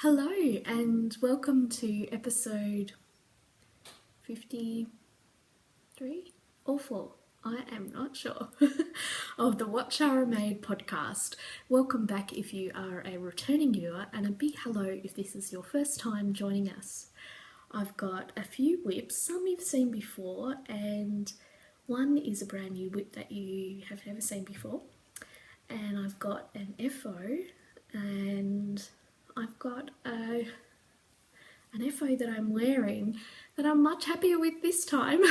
Hello and welcome to episode 53 or 4, I am not sure, of the What Shara Made podcast. Welcome back if you are a returning viewer, and a big hello if this is your first time joining us. I've got a few whips, some you've seen before, and one is a brand new whip that you have never seen before. And I've got an FO, and I've got an FO that I'm wearing that I'm much happier with this time.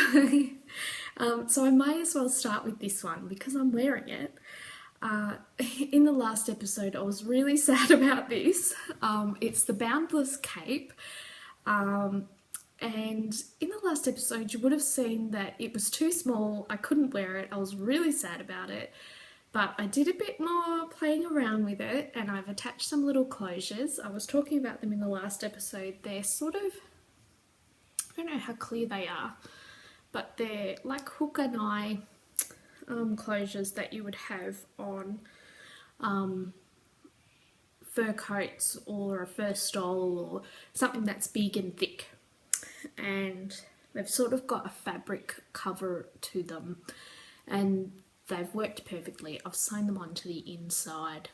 So I may as well start with this one because I'm wearing it. In the last episode I was really sad about this. It's the Boundless Cape. And in the last episode you would have seen that it was too small, I couldn't wear it, I was really sad about it. But I did a bit more playing around with it and I've attached some little closures. I was talking about them in the last episode. They're sort of, I don't know how clear they are, but they're like hook and eye closures that you would have on fur coats or a fur stole or something that's big and thick. And they've sort of got a fabric cover to them, and they've worked perfectly. I've sewn them onto the inside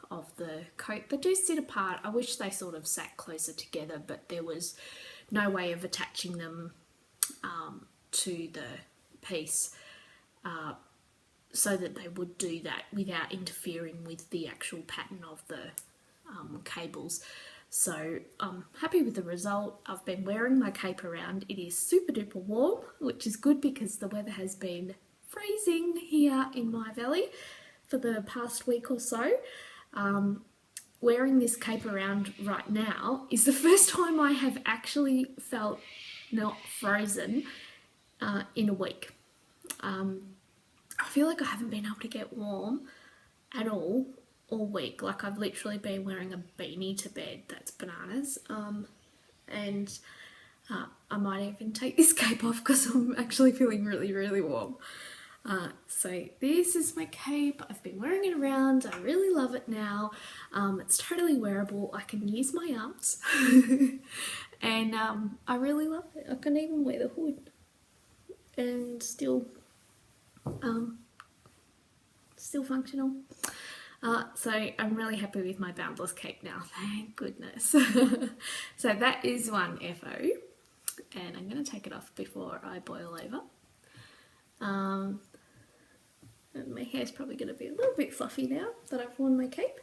of the coat. They do sit apart. I wish they sort of sat closer together, but there was no way of attaching them to the piece so that they would do that without interfering with the actual pattern of the cables. So I'm happy with the result. I've been wearing my cape around. It is super duper warm, which is good because the weather has been freezing here in my valley for the past week or so. Wearing this cape around right now is the first time I have actually felt not frozen in a week. I feel like I haven't been able to get warm at all week. Like I've literally been wearing a beanie to bed. That's bananas. And I might even take this cape off because I'm actually feeling really warm. So this is my cape. I've been wearing it around. I really love it now. It's totally wearable. I can use my arms and I really love it. I can even wear the hood and still functional. So I'm really happy with my Boundless Cape now, thank goodness. So that is one FO, and I'm going to take it off before I boil over. And my hair's probably going to be a little bit fluffy now that I've worn my cape.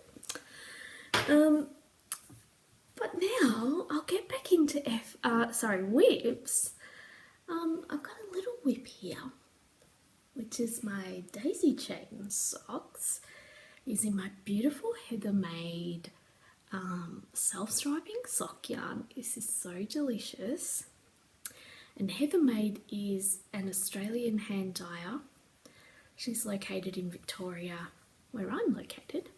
But now I'll get back into whips. I've got a little whip here, which is my daisy chain socks, using my beautiful Heather Made self-striping sock yarn. This is so delicious. And Heather Made is an Australian hand dyer. She's located in Victoria, where I'm located.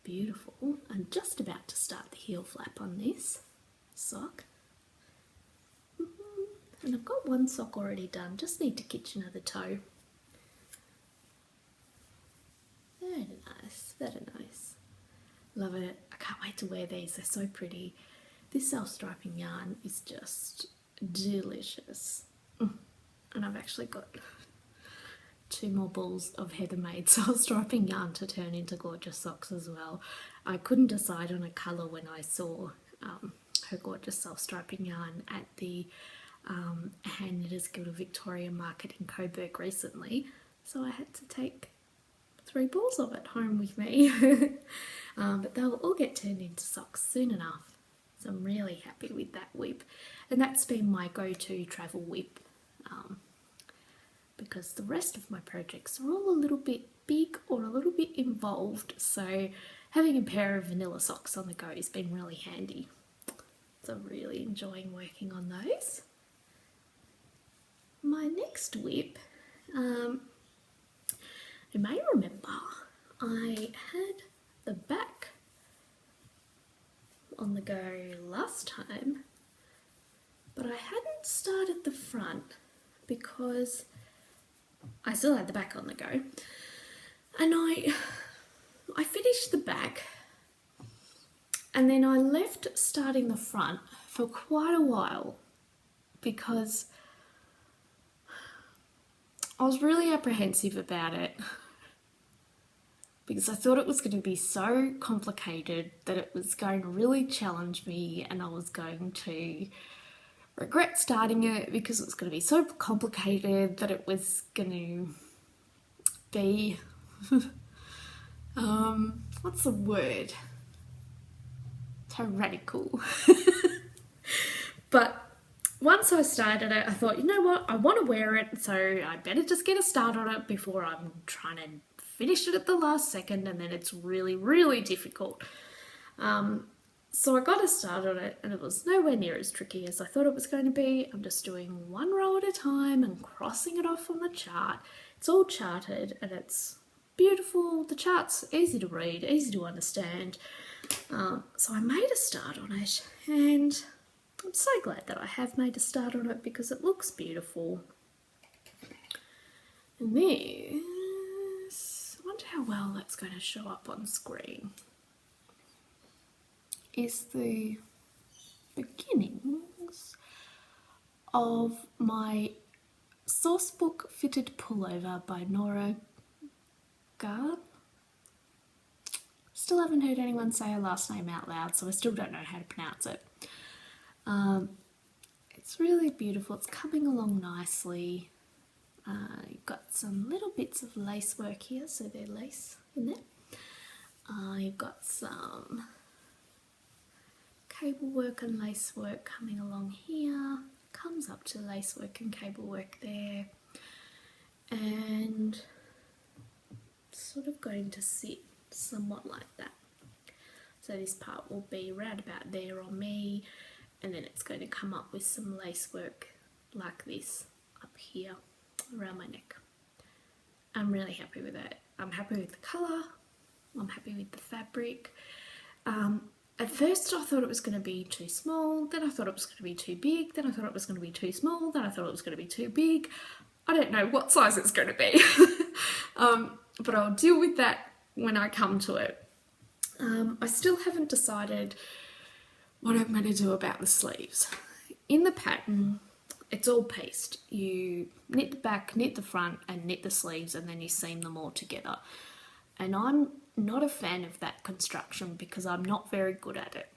Beautiful. I'm just about to start the heel flap on this sock. And I've got one sock already done, just need to kitchen another toe. Very nice, very nice. Love it. I can't wait to wear these, they're so pretty. This self-striping yarn is just delicious. And I've actually got 2 more balls of Heather Made self-striping yarn to turn into gorgeous socks as well. I couldn't decide on a colour when I saw her gorgeous self-striping yarn at the Hand Knitters Guild of Victoria market in Coburg recently, so I had to take 3 balls of it home with me. But they'll all get turned into socks soon enough, so I'm really happy with that whip. And that's been my go-to travel whip, because the rest of my projects are all a little bit big or a little bit involved, so having a pair of vanilla socks on the go has been really handy. So I'm really enjoying working on those. My next whip, you may remember I had the back on the go last time, but I hadn't started the front because I still had the back on the go, and I finished the back And then I left starting the front for quite a while because I was really apprehensive about it, because I thought it was going to be so complicated that it was going to really challenge me and I was going to regret starting it because it was going to be so complicated that it was going to be what's the word? Tyrannical. But once I started it, I thought, you know what, I want to wear it, so I better just get a start on it before I'm trying to finish it at the last second, and then it's really, really difficult. So I got a start on it, and it was nowhere near as tricky as I thought it was going to be. I'm just doing one row at a time and crossing it off on the chart. It's all charted, and it's beautiful. The chart's easy to read, easy to understand. So I made a start on it, and I'm so glad that I have made a start on it because it looks beautiful. And this, I wonder how well that's going to show up on screen, is the beginnings of my sourcebook fitted pullover by Nora Gard. Still haven't heard anyone say her last name out loud, so I still don't know how to pronounce it. It's really beautiful. It's coming along nicely. You've got some little bits of lace work here, so there's lace in there. You've got some cable work and lace work coming along here. Comes up to lace work and cable work there. And sort of going to sit somewhat like that. So this part will be round about there on me, and then it's going to come up with some lace work like this up here around my neck. I'm really happy with it. I'm happy with the colour, I'm happy with the fabric. At first I thought it was going to be too small, then I thought it was going to be too big, then I thought it was going to be too small, then I thought it was going to be too big. I don't know what size it's going to be, but I'll deal with that when I come to it. I still haven't decided what I'm going to do about the sleeves. In the pattern, it's all pieced. You knit the back, knit the front, and knit the sleeves, and then you seam them all together. And I'm not a fan of that construction because I'm not very good at it.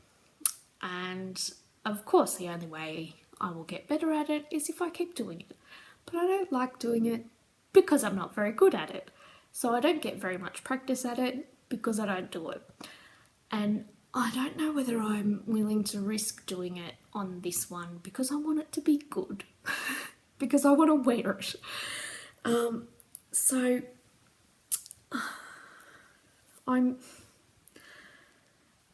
And of course, the only way I will get better at it is if I keep doing it. But I don't like doing it because I'm not very good at it. So I don't get very much practice at it because I don't do it. And I don't know whether I'm willing to risk doing it on this one because I want it to be good. Because I want to wear it. So I'm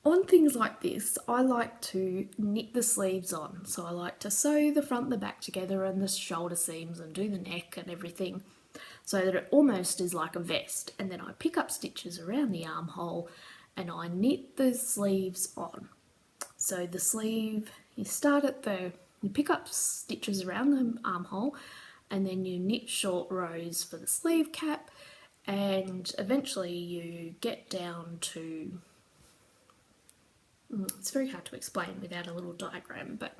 on things like this, I like to knit the sleeves on. So I like to sew the front and the back together and the shoulder seams and do the neck and everything, so that it almost is like a vest. And then I pick up stitches around the armhole and I knit the sleeves on. So the sleeve, you pick up stitches around the armhole, and then you knit short rows for the sleeve cap, and eventually you get down to, it's very hard to explain without a little diagram, but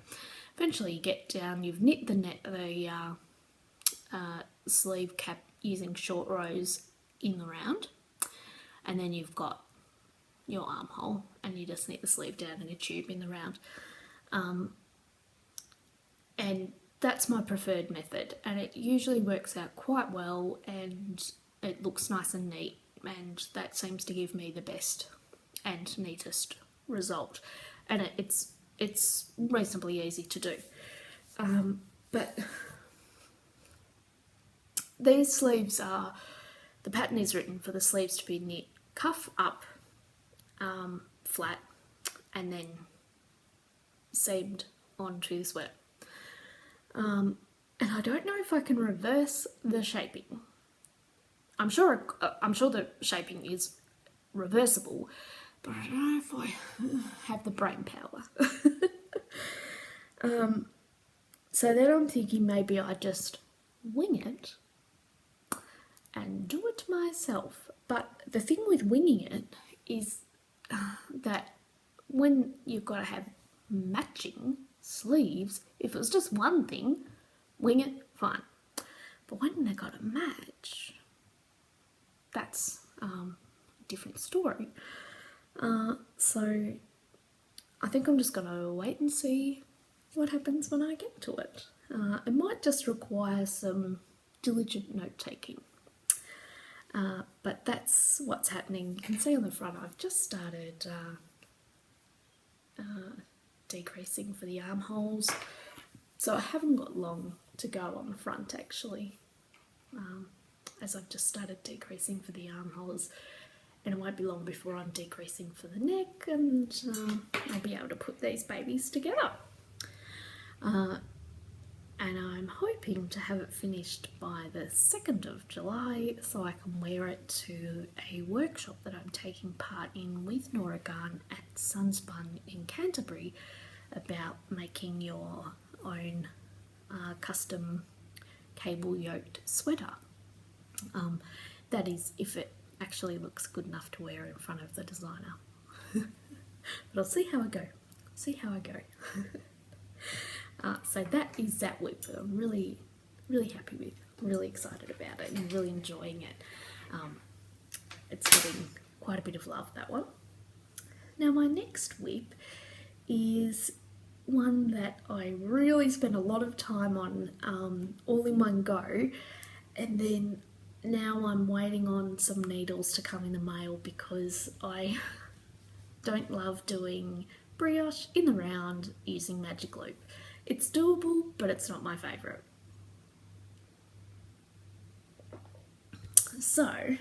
eventually you get down, you've knit the sleeve cap using short rows in the round, and then you've got your armhole and you just knit the sleeve down in a tube in the round. And that's my preferred method, and it usually works out quite well and it looks nice and neat, and that seems to give me the best and neatest result, and it's reasonably easy to do. But these sleeves are, the pattern is written for the sleeves to be knit cuff up, flat, and then seamed onto the sweater. And I don't know if I can reverse the shaping. I'm sure the shaping is reversible, but I don't know if I have the brain power. So then I'm thinking maybe I just wing it and do it myself. But the thing with winging it is that when you've got to have matching sleeves, if it was just one thing, wing it, fine. But when they got a match, that's a different story. So I think I'm just going to wait and see what happens when I get to it. It might just require some diligent note-taking. But that's what's happening. You can see on the front I've just started decreasing for the armholes. So I haven't got long to go on the front actually, as I've just started decreasing for the armholes, and it won't be long before I'm decreasing for the neck, and I'll be able to put these babies together. And I'm hoping to have it finished by the 2nd of July so I can wear it to a workshop that I'm taking part in with Nora Garn at Sunspun in Canterbury about making your own custom cable yoked sweater. That is, if it actually looks good enough to wear in front of the designer. But I'll see how I go. So that is that whip that I'm really, really happy with, really excited about it and really enjoying it. It's getting quite a bit of love, that one. Now my next whip is one that I really spent a lot of time on, all in one go, and then now I'm waiting on some needles to come in the mail because I don't love doing brioche in the round using magic loop. It's doable, but it's not my favourite. So,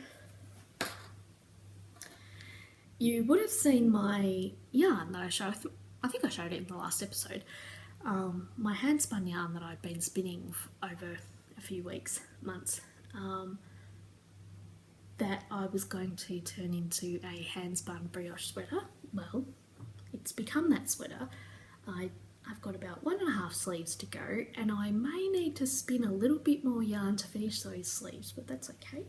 you would have seen my yarn that I showed, I think I showed it in the last episode, my hand spun yarn that I'd been spinning over a few weeks, months, that I was going to turn into a hand spun brioche sweater. Well, it's become that sweater. I've got about 1.5 sleeves to go, and I may need to spin a little bit more yarn to finish those sleeves, but that's okay.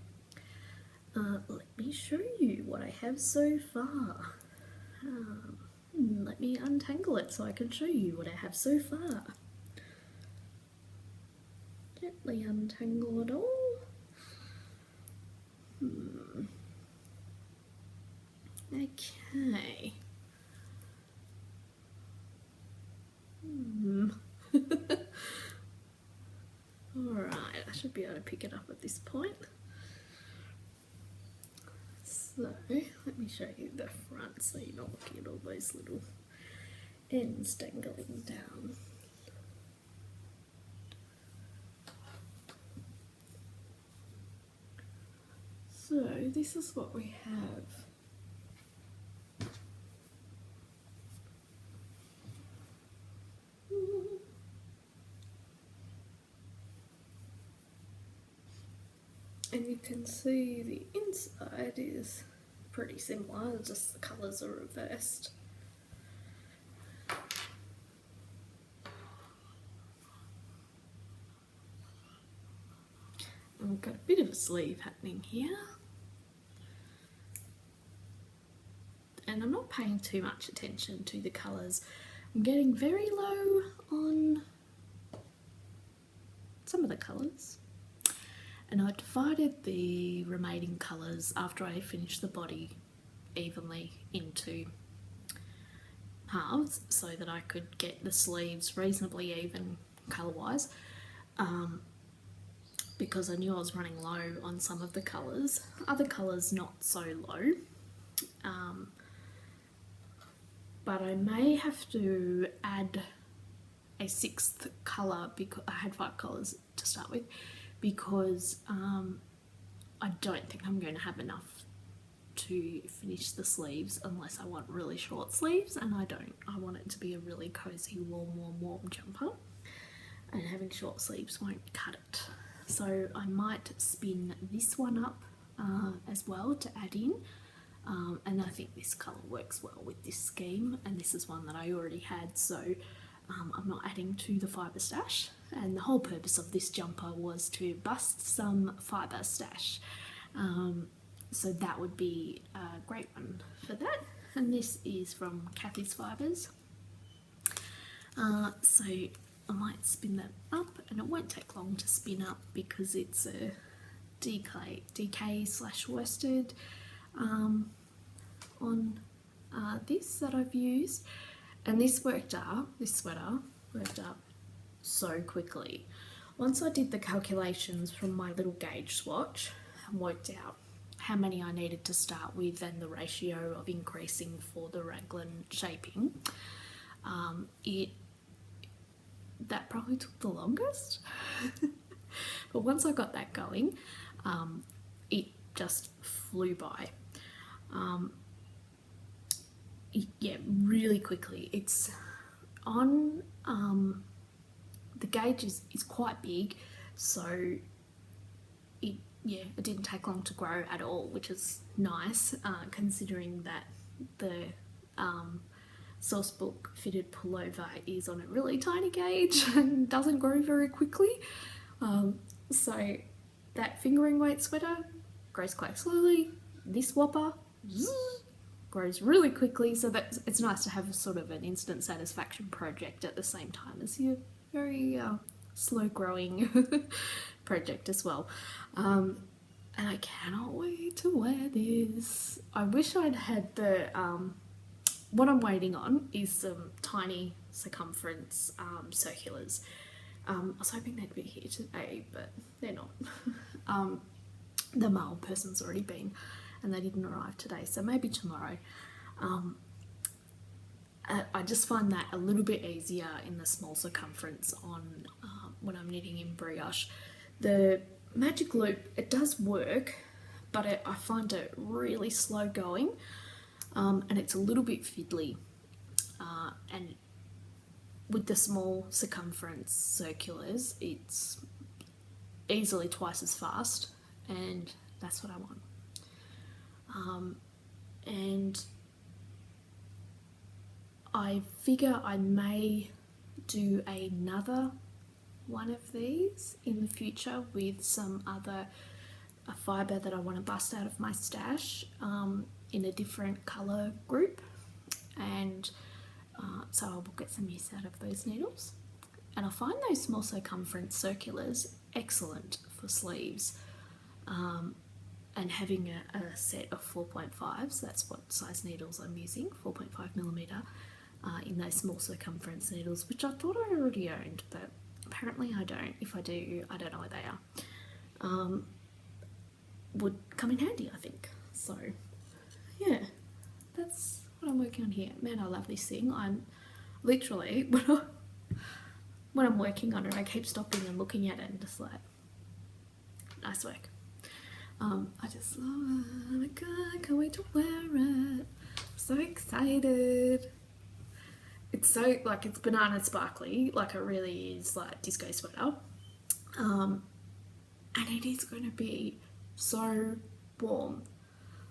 Let me show you what I have so far. Let me untangle it so I can show you what I have so far. Gently untangle it all. Okay. Alright, I should be able to pick it up at this point. So, let me show you the front so you're not looking at all those little ends dangling down. So, this is what we have. And you can see the inside is pretty similar, just the colours are reversed. And we've got a bit of a sleeve happening here. And I'm not paying too much attention to the colours. I'm getting very low on some of the colours. And I divided the remaining colours after I finished the body evenly into halves so that I could get the sleeves reasonably even colour-wise, because I knew I was running low on some of the colours. Other colours not so low, but I may have to add a 6th colour because I had 5 colours to start with, because I don't think I'm going to have enough to finish the sleeves unless I want really short sleeves, and I don't. I want it to be a really cosy, warm jumper, and having short sleeves won't cut it. So I might spin this one up as well to add in, and I think this colour works well with this scheme, and this is one that I already had, so I'm not adding to the fibre stash. And the whole purpose of this jumper was to bust some fibre stash, so that would be a great one for that. and this is from Kathy's Fibres. So I might spin that up, and it won't take long to spin up because it's a DK / worsted on this that I've used, and this sweater worked up so quickly. Once I did the calculations from my little gauge swatch and worked out how many I needed to start with and the ratio of increasing for the raglan shaping, that probably took the longest. But once I got that going, it just flew by. Really quickly. It's on, the gauge is quite big, so it didn't take long to grow at all, which is nice, considering that the sourcebook fitted pullover is on a really tiny gauge and doesn't grow very quickly. So that fingering weight sweater grows quite slowly. This whopper grows really quickly, so that it's nice to have a sort of an instant satisfaction project at the same time as your very slow growing project as well. And I cannot wait to wear this. I wish I'd had the what I'm waiting on is some tiny circumference circulars. I was hoping they'd be here today, but they're not. The mail person's already been, and they didn't arrive today, so maybe tomorrow. I just find that a little bit easier in the small circumference on when I'm knitting in brioche. The magic loop, it does work, but I find it really slow going, and it's a little bit fiddly, and with the small circumference circulars it's easily twice as fast, and that's what I want. And I figure I may do another one of these in the future with some other fibre that I want to bust out of my stash in a different colour group, and so I'll get some use out of those needles. And I find those small circumference circulars excellent for sleeves, and having a set of 4.5s, that's what size needles I'm using, 4.5mm, in those small circumference needles, which I thought I already owned, but apparently I don't. If I do, I don't know where they are. Would come in handy, I think. So yeah, that's what I'm working on here. Man, I love this thing. I'm literally, when I'm working on it, I keep stopping and looking at it and just like, nice work. I just love it. Oh my god, I can't wait to wear it. So excited. It's so, like, it's banana sparkly, like it really is like disco sweater. And it is going to be so warm.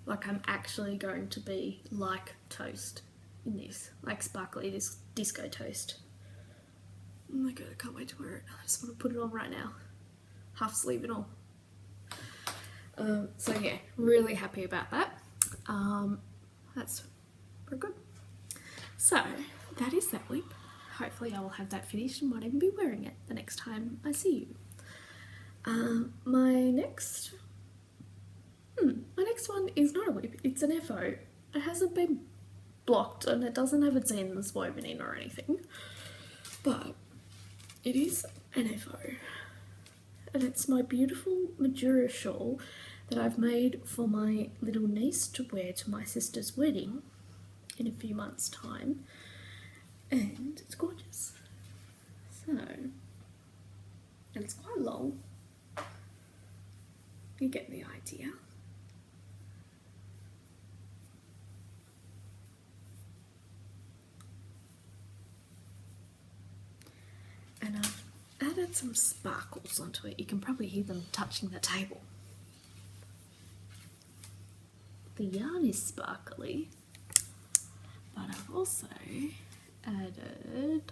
Like, I'm actually going to be like toast in this, like sparkly, this disco toast. Oh my god, I can't wait to wear it. I just want to put it on right now, half sleeve and all. So yeah, really happy about that. That's pretty good. So that is that whip. Hopefully I will have that finished and might even be wearing it the next time I see you. My next one is not a whip, it's an FO. It hasn't been blocked and it doesn't have its ends woven in or anything, but it is an FO. And it's my beautiful Madura shawl that I've made for my little niece to wear to my sister's wedding in a few months' time, and it's gorgeous. So, and it's quite long. You get the idea. And I've added some sparkles onto it. You can probably hear them touching the table. The yarn is sparkly, but I've also added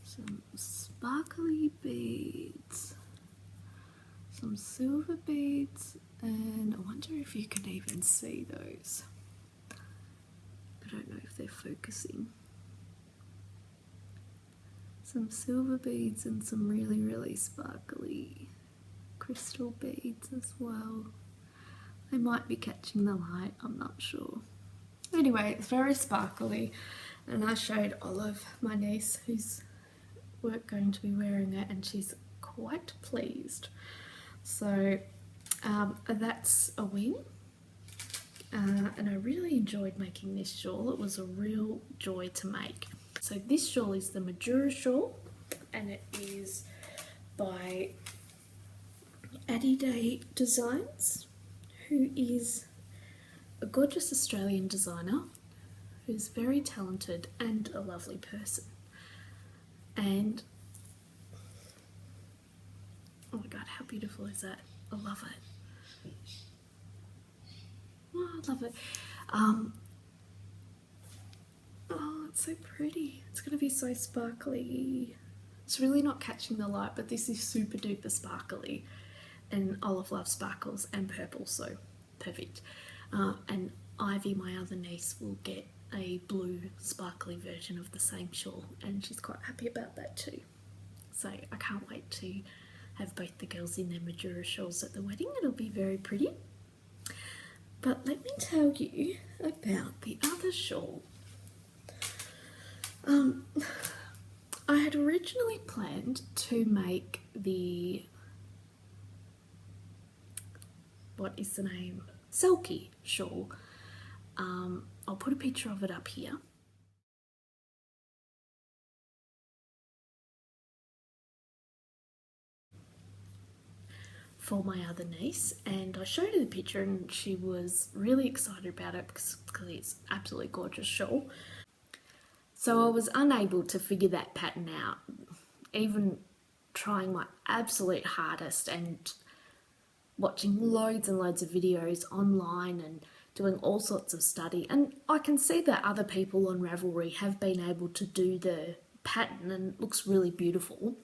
some sparkly beads, some silver beads, and I wonder if you can even see those. I don't know if they're focusing. Some silver beads and some really, really sparkly crystal beads as well. They might be catching the light, I'm not sure. Anyway, it's very sparkly, and I showed Olive, my niece, who's going to be wearing it, and she's quite pleased. So that's a win, and I really enjoyed making this shawl. It was a real joy to make. So this shawl is the Majura shawl, and it is by Addie Day Designs, who is a gorgeous Australian designer who's very talented and a lovely person. And oh my god, how beautiful is that? I love it. Oh, I love it. Oh, it's so pretty. It's going to be so sparkly. It's really not catching the light, but this is super duper sparkly. And Olive loves sparkles and purple, so perfect. And Ivy, my other niece, will get a blue sparkly version of the same shawl, and she's quite happy about that too. So I can't wait to have both the girls in their Majura shawls at the wedding. It'll be very pretty. But let me tell you about the other shawl. I had originally planned to make the, what is the name? Selkie shawl. I'll put a picture of it up here. For my other niece, and I showed her the picture and she was really excited about it because it's absolutely gorgeous shawl. So I was unable to figure that pattern out, even trying my absolute hardest and watching loads and loads of videos online and doing all sorts of study. And I can see that other people on Ravelry have been able to do the pattern and it looks really beautiful.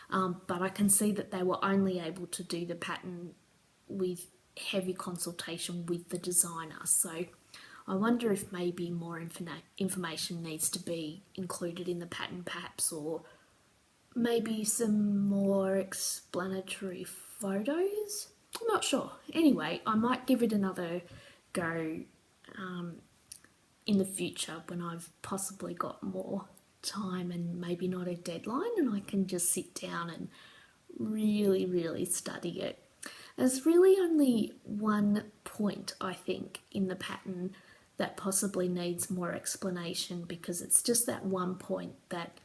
But I can see that they were only able to do the pattern with heavy consultation with the designer. So I wonder if maybe more information needs to be included in the pattern perhaps, or maybe some more explanatory photos. I'm not sure. Anyway, I might give it another go in the future when I've possibly got more time and maybe not a deadline, and I can just sit down and really study it. There's really only one point, I think, in the pattern that possibly needs more explanation, because it's just that one point that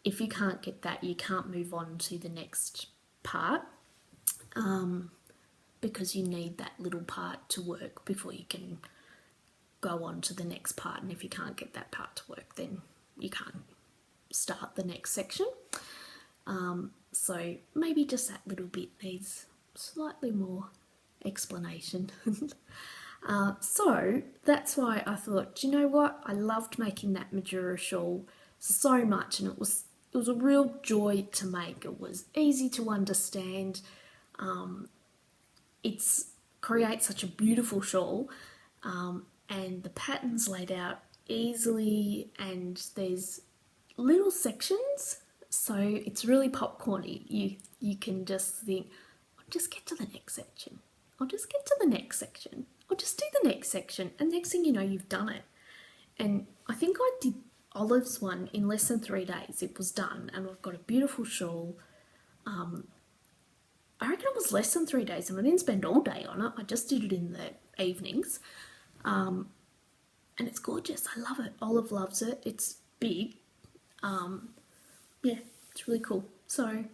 if you can't get that, you can't move on to the next part, because you need that little part to work before you can go on to the next part, and if you can't get that part to work, then you can't start the next section. So maybe just that little bit needs slightly more explanation. So that's why I thought, do you know what? I loved making that Majura shawl so much, and it was a real joy to make. It was easy to understand. It creates such a beautiful shawl, and the pattern's laid out easily, and there's little sections, so it's really popcorny. You can just think, I'll just get to the next section. I'll just get to the next section. I'll just do the next section, and next thing you know, you've done it. And I think I did Olive's one in less than 3 days. It was done, and I've got a beautiful shawl. I reckon it was less than 3 days, and I didn't spend all day on it. I just did it in the evenings. And it's gorgeous. I love it. Olive loves it. It's big. Yeah, it's really cool. So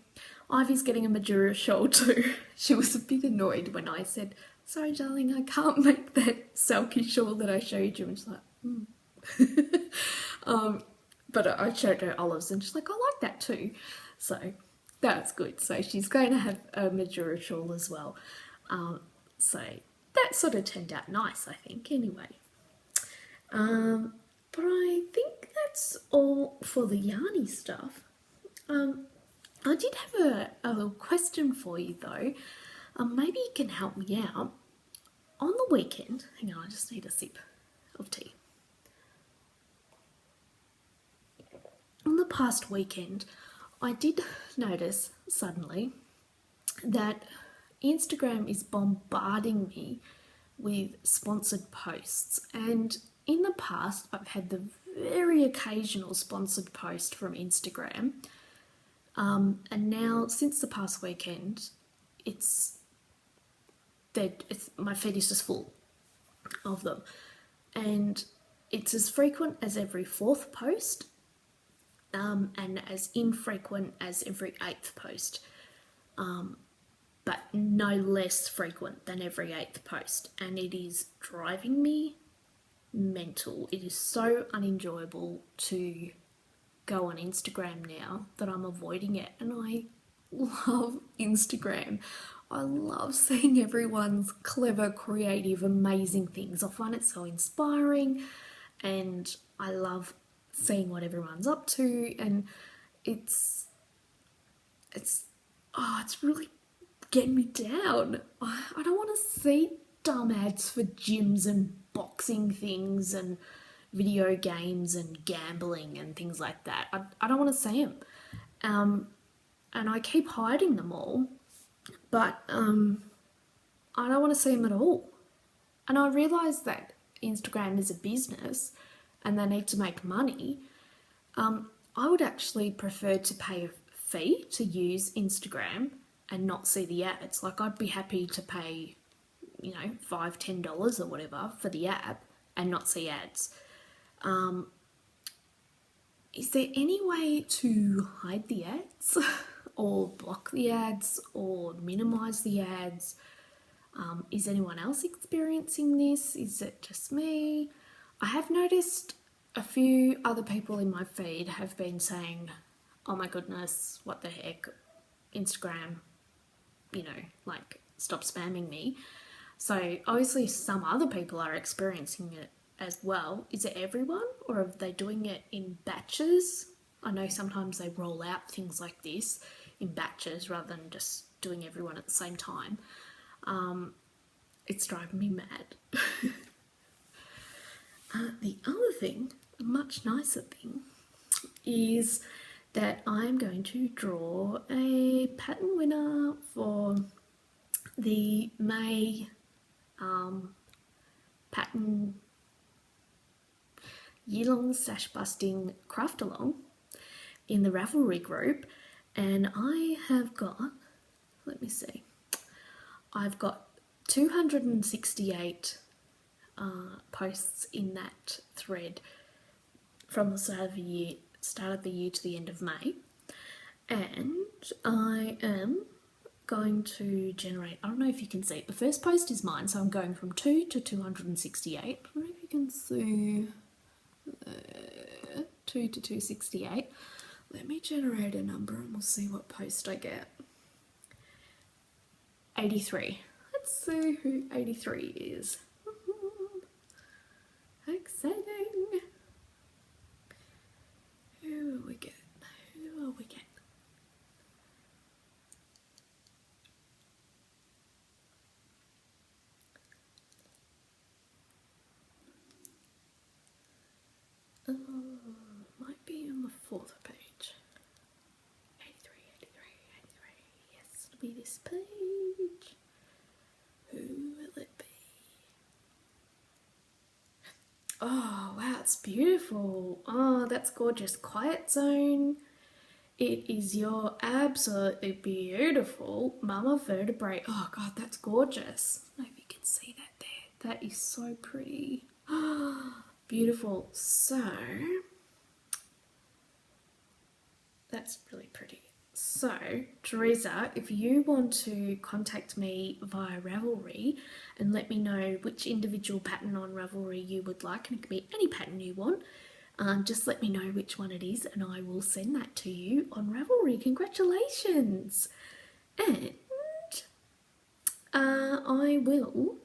Ivy's getting a Majura shawl too. She was a bit annoyed when I said, sorry darling, I can't make that Selkie shawl that I showed you. And she's like, but I showed her Olive's and she's like, I like that too. So that's good. So she's going to have a Majura shawl as well. So that sort of turned out nice, I think, anyway. But I think that's all for the yarny stuff. I did have a little question for you though. Maybe you can help me out. On the weekend, hang on, I just need a sip of tea. on the past weekend, I did notice suddenly that Instagram is bombarding me with sponsored posts. And in the past, I've had the very occasional sponsored post from Instagram. And now, since the past weekend, it's my feed is just full of them. And it's as frequent as every fourth post, and as infrequent as every eighth post, but no less frequent than every eighth post. And it is driving me mental. It is so unenjoyable to go on Instagram now that I'm avoiding it. And I love Instagram. I love seeing everyone's clever, creative, amazing things. I find it so inspiring, and I love seeing what everyone's up to. And it's really getting me down. I don't want to see dumb ads for gyms and boxing things and video games and gambling and things like that. I don't want to see them. And I keep hiding them all, but I don't want to see them at all. And I realise that Instagram is a business and they need to make money. I would actually prefer to pay a fee to use Instagram and not see the ads. Like, I'd be happy to pay, $5, $10 or whatever for the app and not see ads. Is there any way to hide the ads or block the ads or minimise the ads? Is anyone else experiencing this? Is it just me? I have noticed a few other people in my feed have been saying, oh my goodness, what the heck, Instagram, stop spamming me. So obviously some other people are experiencing it as well. Is it everyone, or are they doing it in batches? I know sometimes they roll out things like this in batches rather than just doing everyone at the same time. It's driving me mad. The other thing, a much nicer thing, is that I'm going to draw a pattern winner for the May pattern year-long sash busting craft along in the Ravelry group, and I have got, let me see, I've got 268 posts in that thread from the start of the year to the end of May, and I am going to generate, I don't know if you can see it, the first post is mine, so I'm going from 2 to 268. I don't know if you can see 2 to 268. Let me generate a number and we'll see what post I get. 83. Let's see who 83 is. Exciting. Who will we get? Who will we get? Might be on the fourth page. 83, 83, 83. Yes, it'll be this page. Who will it be? Oh, wow, it's beautiful. Oh, that's gorgeous. Quiet Zone. It is your absolutely beautiful Mama Vertebrae. Oh, God, that's gorgeous. I don't know if you can see that there. That is so pretty. Beautiful. So, that's really pretty. So, Teresa, if you want to contact me via Ravelry and let me know which individual pattern on Ravelry you would like, and it can be any pattern you want, just let me know which one it is and I will send that to you on Ravelry. Congratulations! And I will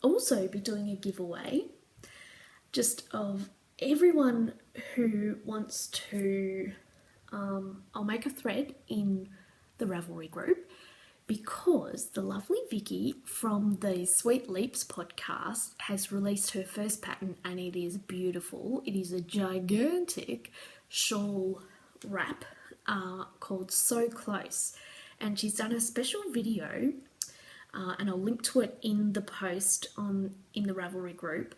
also be doing a giveaway just of everyone who wants to, I'll make a thread in the Ravelry group because the lovely Vicky from the Sweet Leaps podcast has released her first pattern, and it is beautiful. It is a gigantic shawl wrap called So Close, and she's done a special video, and I'll link to it in the post in the Ravelry group,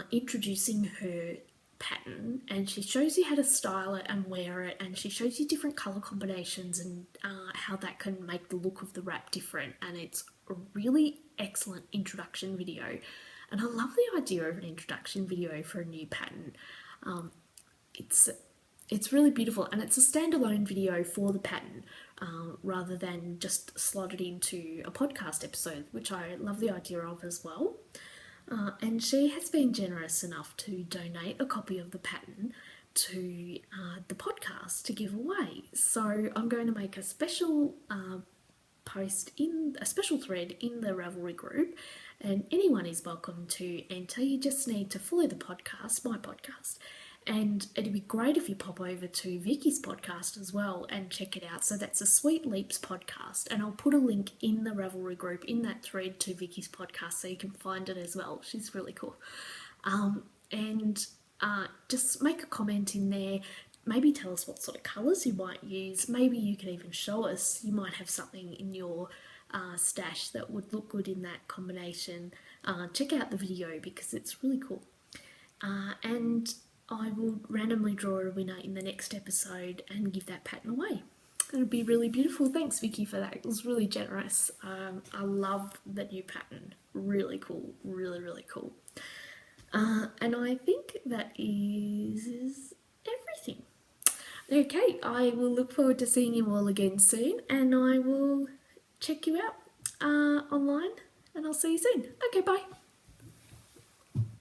introducing her pattern, and she shows you how to style it and wear it, and she shows you different colour combinations and how that can make the look of the wrap different. And it's a really excellent introduction video, and I love the idea of an introduction video for a new pattern. It's really beautiful, and it's a standalone video for the pattern rather than just slotted into a podcast episode, which I love the idea of as well. And she has been generous enough to donate a copy of the pattern to the podcast to give away. So I'm going to make a special post in a special thread in the Ravelry group, and anyone is welcome to enter. You just need to follow the podcast, my podcast, and it'd be great if you pop over to Vicky's podcast as well and check it out. So that's a Sweet Leaps podcast, and I'll put a link in the Ravelry group in that thread to Vicky's podcast so you can find it as well. She's really cool. And just make a comment in there. Maybe tell us what sort of colours you might use. Maybe you can even show us. You might have something in your stash that would look good in that combination. Check out the video because it's really cool. And I will randomly draw a winner in the next episode and give that pattern away. It'll be really beautiful. Thanks, Vicky, for that. It was really generous. I love the new pattern. Really cool. Really, really cool. And I think that is everything. Okay, I will look forward to seeing you all again soon, and I will check you out online, and I'll see you soon. Okay, bye.